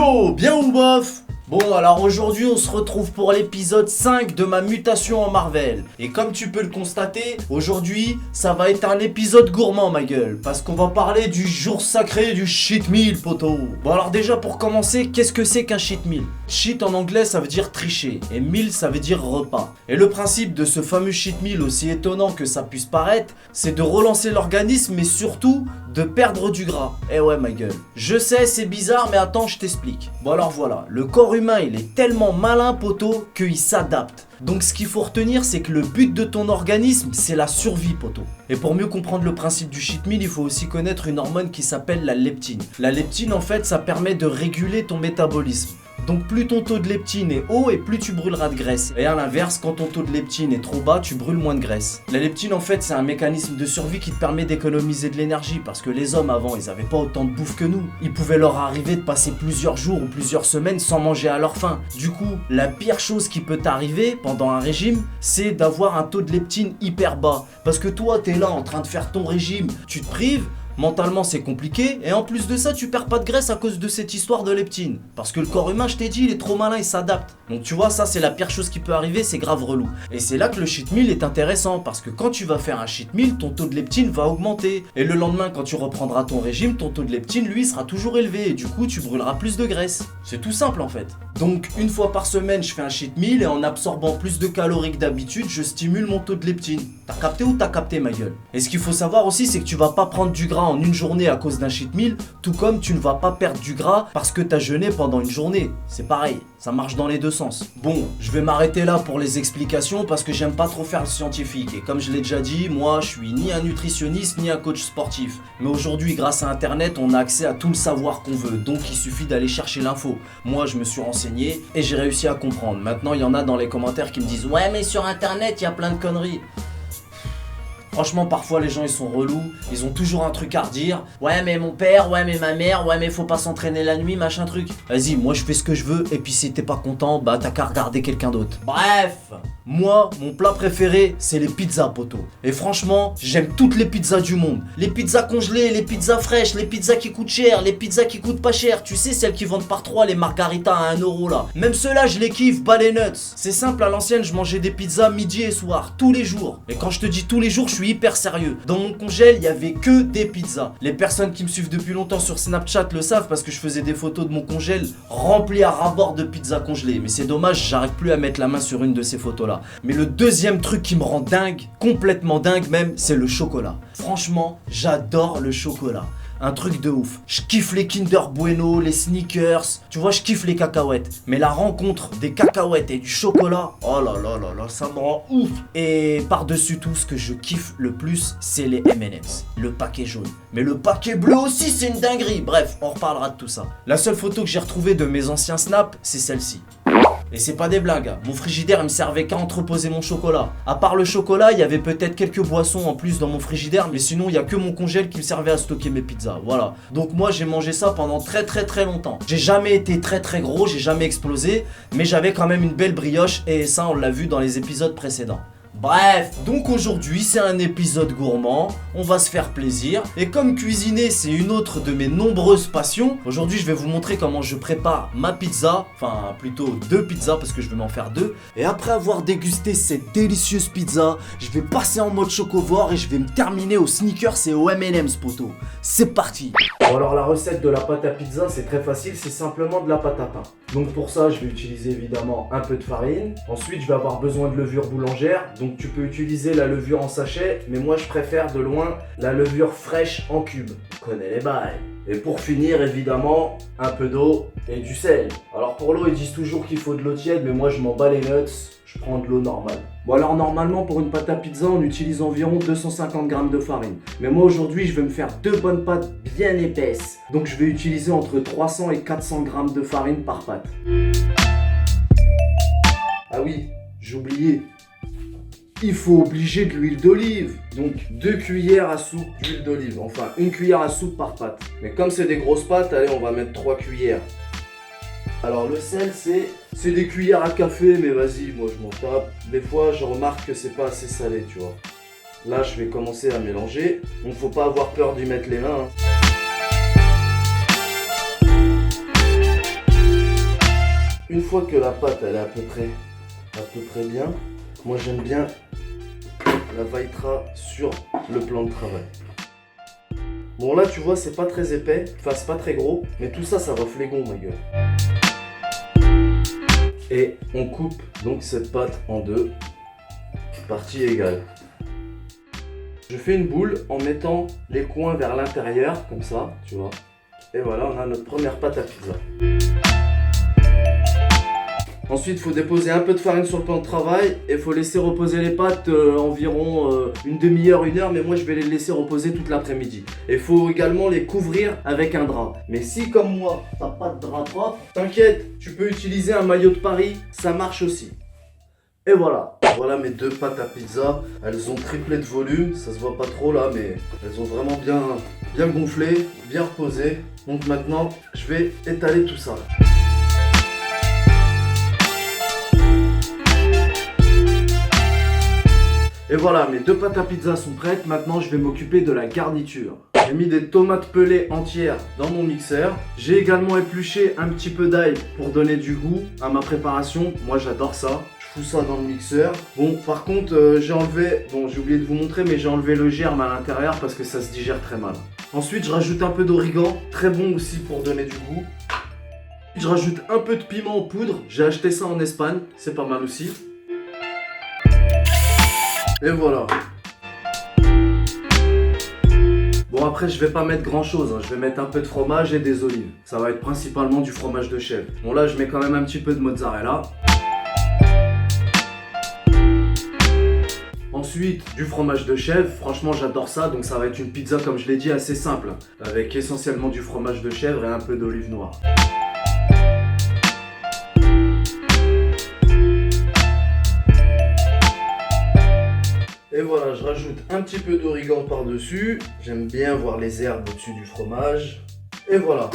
Yo, bien ou bof? Bon, alors aujourd'hui on se retrouve pour l'épisode 5 de ma mutation en Marvel. Et comme tu peux le constater, aujourd'hui ça va être un épisode gourmand ma gueule. Parce qu'on va parler du jour sacré du cheat meal, poto. Bon alors déjà pour commencer, qu'est-ce que c'est qu'un cheat meal? Cheat en anglais ça veut dire tricher et meal ça veut dire repas. Et le principe de ce fameux cheat meal, aussi étonnant que ça puisse paraître, c'est de relancer l'organisme mais surtout de perdre du gras. Eh ouais ma gueule. Je sais c'est bizarre mais attends je t'explique. Bon alors voilà, le corps humain il est tellement malin poto qu'il s'adapte. Donc ce qu'il faut retenir c'est que le but de ton organisme c'est la survie poto. Et pour mieux comprendre le principe du cheat meal, il faut aussi connaître une hormone qui s'appelle la leptine. La leptine en fait ça permet de réguler ton métabolisme. Donc plus ton taux de leptine est haut et plus tu brûleras de graisse. Et à l'inverse, quand ton taux de leptine est trop bas, tu brûles moins de graisse. La leptine en fait c'est un mécanisme de survie qui te permet d'économiser de l'énergie. Parce que les hommes avant ils avaient pas autant de bouffe que nous. Il pouvait leur arriver de passer plusieurs jours ou plusieurs semaines sans manger à leur faim. Du coup, la pire chose qui peut t'arriver pendant un régime, c'est d'avoir un taux de leptine hyper bas. Parce que toi t'es là en train de faire ton régime, tu te prives. Mentalement c'est compliqué et en plus de ça tu perds pas de graisse à cause de cette histoire de leptine. Parce que le corps humain je t'ai dit il est trop malin, il s'adapte. Donc tu vois ça c'est la pire chose qui peut arriver, c'est grave relou. Et c'est là que le cheat meal est intéressant parce que quand tu vas faire un cheat meal ton taux de leptine va augmenter. Et le lendemain quand tu reprendras ton régime ton taux de leptine lui sera toujours élevé et du coup tu brûleras plus de graisse. C'est tout simple en fait. Donc une fois par semaine je fais un cheat meal et en absorbant plus de calories que d'habitude je stimule mon taux de leptine. T'as capté ou t'as capté ma gueule? Et ce qu'il faut savoir aussi c'est que tu vas pas prendre du gras en une journée à cause d'un cheat meal, tout comme tu ne vas pas perdre du gras parce que t'as jeûné pendant une journée. C'est pareil, ça marche dans les deux sens. Bon, je vais m'arrêter là pour les explications parce que j'aime pas trop faire le scientifique. Et comme je l'ai déjà dit, moi je suis ni un nutritionniste ni un coach sportif. Mais aujourd'hui, grâce à internet, on a accès à tout le savoir qu'on veut. Donc il suffit d'aller chercher l'info. Moi je me suis renseigné et j'ai réussi à comprendre. Maintenant il y en a dans les commentaires qui me disent ouais mais sur internet il y a plein de conneries. Franchement parfois les gens ils sont relous, ils ont toujours un truc à redire. Ouais mais mon père, ouais mais ma mère, ouais mais faut pas s'entraîner la nuit, machin truc. Vas-y, moi je fais ce que je veux et puis si t'es pas content, bah t'as qu'à regarder quelqu'un d'autre. Bref, moi mon plat préféré c'est les pizzas poto. Et franchement j'aime toutes les pizzas du monde. Les pizzas congelées, les pizzas fraîches, les pizzas qui coûtent cher, les pizzas qui coûtent pas cher. Tu sais celles qui vendent par 3 les margaritas à 1€ là. Même ceux-là je les kiffe, bas les nuts. C'est simple, à l'ancienne je mangeais des pizzas midi et soir, tous les jours. Et quand je te dis tous les jours je suis hyper sérieux. Dans mon congèle, il y avait que des pizzas. Les personnes qui me suivent depuis longtemps sur Snapchat le savent parce que je faisais des photos de mon congèle rempli à ras-bord de pizzas congelées. Mais c'est dommage, j'arrive plus à mettre la main sur une de ces photos-là. Mais le deuxième truc qui me rend dingue, complètement dingue même, c'est le chocolat. Franchement, j'adore le chocolat. Un truc de ouf. Je kiffe les Kinder Bueno, les Snickers. Tu vois, je kiffe les cacahuètes. Mais la rencontre des cacahuètes et du chocolat, oh là là là là, ça me rend ouf. Et par-dessus tout, ce que je kiffe le plus, c'est les M&M's. Le paquet jaune. Mais le paquet bleu aussi, c'est une dinguerie. Bref, on reparlera de tout ça. La seule photo que j'ai retrouvée de mes anciens snaps, c'est celle-ci. Et c'est pas des blagues, mon frigidaire il me servait qu'à entreposer mon chocolat. À part le chocolat, il y avait peut-être quelques boissons en plus dans mon frigidaire, mais sinon il y a que mon congèle qui me servait à stocker mes pizzas, voilà. Donc moi j'ai mangé ça pendant très longtemps. J'ai jamais été très gros, j'ai jamais explosé, mais j'avais quand même une belle brioche et ça on l'a vu dans les épisodes précédents. Bref, donc aujourd'hui c'est un épisode gourmand, on va se faire plaisir. Et comme cuisiner c'est une autre de mes nombreuses passions, aujourd'hui je vais vous montrer comment je prépare ma pizza. Enfin plutôt 2 pizzas parce que je vais m'en faire 2. Et après avoir dégusté cette délicieuse pizza, je vais passer en mode chocovore et je vais me terminer aux Snickers et aux M&M's poto. C'est parti. Bon alors la recette de la pâte à pizza c'est très facile, c'est simplement de la pâte à pain. Donc pour ça je vais utiliser évidemment un peu de farine. Ensuite je vais avoir besoin de levure boulangère. Donc tu peux utiliser la levure en sachet, mais moi je préfère de loin la levure fraîche en cube. Tu connais les bails. Et pour finir évidemment un peu d'eau et du sel. Alors pour l'eau ils disent toujours qu'il faut de l'eau tiède, mais moi je m'en bats les nuts, je prends de l'eau normale. Bon alors normalement pour une pâte à pizza on utilise environ 250 g de farine. Mais moi aujourd'hui je vais me faire 2 bonnes pâtes bien épaisses. Donc je vais utiliser entre 300 et 400 g de farine par pâte. Ah oui, j'ai oublié. Il faut obliger de l'huile d'olive. Donc 2 cuillères à soupe d'huile d'olive. Enfin 1 cuillère à soupe par pâte. Mais comme c'est des grosses pâtes, allez on va mettre 3 cuillères. Alors le sel c'est des cuillères à café, mais vas-y moi je m'en tape. Des fois je remarque que c'est pas assez salé tu vois. Là je vais commencer à mélanger. Donc faut pas avoir peur d'y mettre les mains. une fois que la pâte elle est à peu près bien, moi j'aime bien la vaitra sur le plan de travail. Bon là tu vois c'est pas très épais, enfin c'est pas très gros, mais tout ça ça va flégon ma gueule. Et on coupe donc cette pâte en deux, parties égales. Je fais une boule en mettant les coins vers l'intérieur, comme ça, tu vois. Et voilà, on a notre première pâte à pizza. Ensuite, il faut déposer un peu de farine sur le plan de travail et il faut laisser reposer les pâtes environ une demi-heure, une heure, mais moi je vais les laisser reposer toute l'après-midi. Et il faut également les couvrir avec un drap. Mais si comme moi, t'as pas de drap propre, t'inquiète, tu peux utiliser un maillot de Paris, ça marche aussi. Et voilà. Voilà mes deux pâtes à pizza, elles ont triplé de volume, ça se voit pas trop là, mais elles ont vraiment bien gonflé, bien reposé. Donc maintenant, je vais étaler tout ça. Et voilà, mes deux pâtes à pizza sont prêtes. Maintenant, je vais m'occuper de la garniture. J'ai mis des tomates pelées entières dans mon mixeur. J'ai également épluché un petit peu d'ail pour donner du goût à ma préparation. Moi, j'adore ça. Je fous ça dans le mixeur. Bon, par contre, j'ai enlevé... Bon, j'ai oublié de vous montrer, mais j'ai enlevé le germe à l'intérieur parce que ça se digère très mal. Ensuite, je rajoute un peu d'origan. Très bon aussi pour donner du goût. Je rajoute un peu de piment en poudre. J'ai acheté ça en Espagne. C'est pas mal aussi. Et voilà. Bon après je vais pas mettre grand chose, hein. Je vais mettre un peu de fromage et des olives. Ça va être principalement du fromage de chèvre. Bon là je mets quand même un petit peu de mozzarella. Ensuite du fromage de chèvre, franchement j'adore ça. Donc ça va être une pizza comme je l'ai dit assez simple. Avec essentiellement du fromage de chèvre et un peu d'olive noire. Et voilà, je rajoute un petit peu d'origan par-dessus. J'aime bien voir les herbes au-dessus du fromage. Et voilà.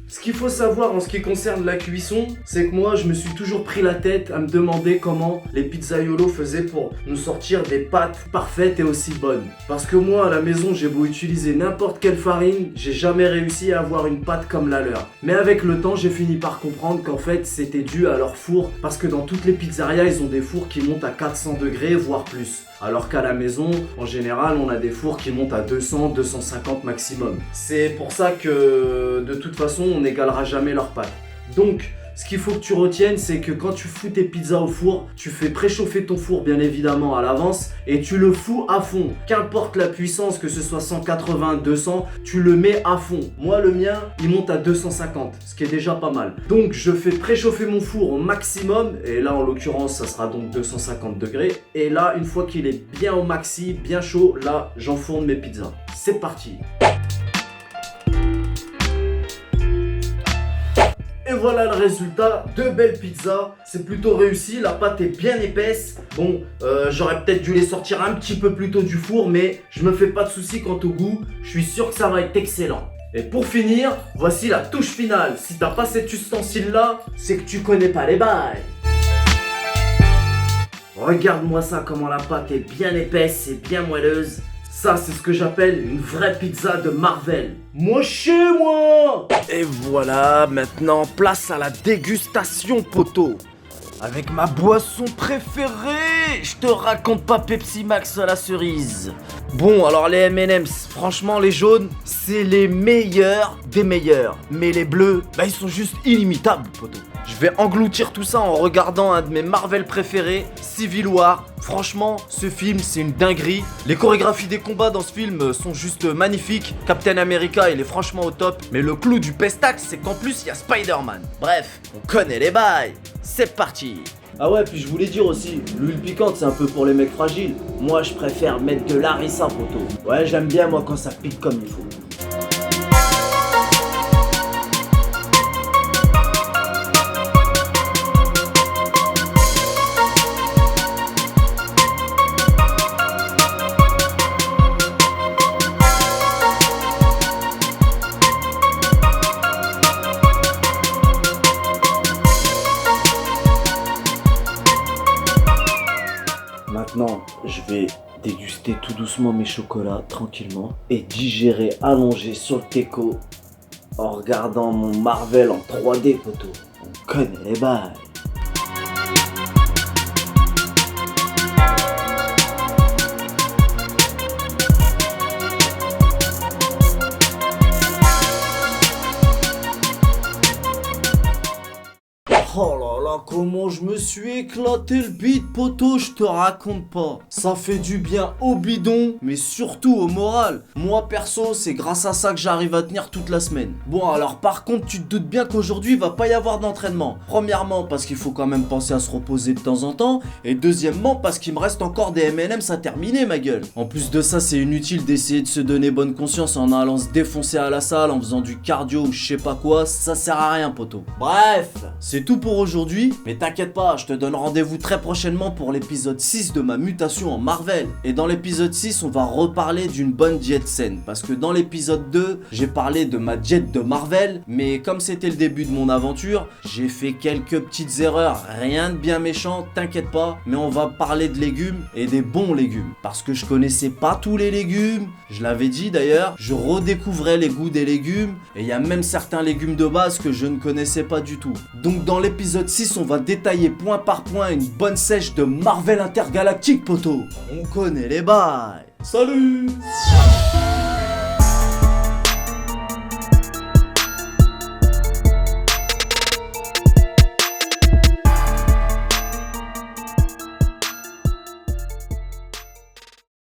Ce qu'il faut savoir en ce qui concerne la cuisson, c'est que moi je me suis toujours pris la tête à me demander comment les pizzaiolos faisaient pour nous sortir des pâtes parfaites et aussi bonnes. Parce que moi à la maison j'ai beau utiliser n'importe quelle farine, j'ai jamais réussi à avoir une pâte comme la leur. Mais avec le temps j'ai fini par comprendre qu'en fait c'était dû à leur four. Parce que dans toutes les pizzerias ils ont des fours qui montent à 400 degrés voire plus. Alors qu'à la maison, en général, on a des fours qui montent à 200, 250 maximum. C'est pour ça que, de toute façon, on n'égalera jamais leurs pâtes. Donc, ce qu'il faut que tu retiennes, c'est que quand tu fous tes pizzas au four, tu fais préchauffer ton four bien évidemment à l'avance et tu le fous à fond. Qu'importe la puissance, que ce soit 180, 200, tu le mets à fond. Moi, le mien, il monte à 250, ce qui est déjà pas mal. Donc, je fais préchauffer mon four au maximum et là, en l'occurrence, ça sera donc 250 degrés. Et là, une fois qu'il est bien au maxi, bien chaud, là, j'enfourne mes pizzas. C'est parti! Et voilà le résultat, deux belles pizzas, c'est plutôt réussi, la pâte est bien épaisse. Bon, j'aurais peut-être dû les sortir un petit peu plus tôt du four, mais je me fais pas de soucis quant au goût, je suis sûr que ça va être excellent. Et pour finir, voici la touche finale. Si t'as pas cet ustensile là, c'est que tu connais pas les bails. Regarde-moi ça, comment la pâte est bien épaisse et bien moelleuse. Ça, c'est ce que j'appelle une vraie pizza de Marvel. Moi chez moi. Et voilà, maintenant, place à la dégustation, poteau. Avec ma boisson préférée. Je te raconte pas Pepsi Max à la cerise. Bon, alors les M&M's, franchement, les jaunes, c'est les meilleurs des meilleurs. Mais les bleus, bah ils sont juste inimitables, poteau. Je vais engloutir tout ça en regardant un de mes Marvel préférés, Civil War. Franchement, ce film, c'est une dinguerie. Les chorégraphies des combats dans ce film sont juste magnifiques. Captain America, il est franchement au top. Mais le clou du pestac, c'est qu'en plus, il y a Spider-Man. Bref, on connaît les bails. C'est parti. Ah ouais, puis je voulais dire aussi, l'huile piquante, c'est un peu pour les mecs fragiles. Moi, je préfère mettre de l'harissa, poteau. Ouais, j'aime bien, moi, quand ça pique comme il faut. Maintenant, je vais déguster tout doucement mes chocolats, tranquillement, et digérer allongé sur le teco en regardant mon Marvel en 3D, poteau. On connaît les bails. comment je me suis éclaté le bide, poto, je te raconte pas. Ça fait du bien au bidon, mais surtout au moral. Moi perso, c'est grâce à ça que j'arrive à tenir toute la semaine. Bon, alors par contre, tu te doutes bien qu'aujourd'hui, il va pas y avoir d'entraînement. Premièrement, parce qu'il faut quand même penser à se reposer de temps en temps. Et deuxièmement, parce qu'il me reste encore des M&M's à terminer, ma gueule. En plus de ça, c'est inutile d'essayer de se donner bonne conscience en allant se défoncer à la salle, en faisant du cardio ou je sais pas quoi. Ça sert à rien, poto. Bref, c'est tout pour aujourd'hui. Mais t'inquiète pas, je te donne rendez-vous très prochainement pour l'épisode 6 de ma mutation en Marvel. Et dans l'épisode 6, on va reparler d'une bonne jet scène. Parce que dans l'épisode 2, j'ai parlé de ma jet de Marvel. Mais comme c'était le début de mon aventure, j'ai fait quelques petites erreurs. Rien de bien méchant, t'inquiète pas. Mais on va parler de légumes et des bons légumes. Parce que je connaissais pas tous les légumes. Je l'avais dit d'ailleurs, je redécouvrais les goûts des légumes. Et il y a même certains légumes de base que je ne connaissais pas du tout. Donc dans l'épisode 6, on va détailler point par point une bonne sèche de Marvel intergalactique, poto. On connaît les bails. Salut!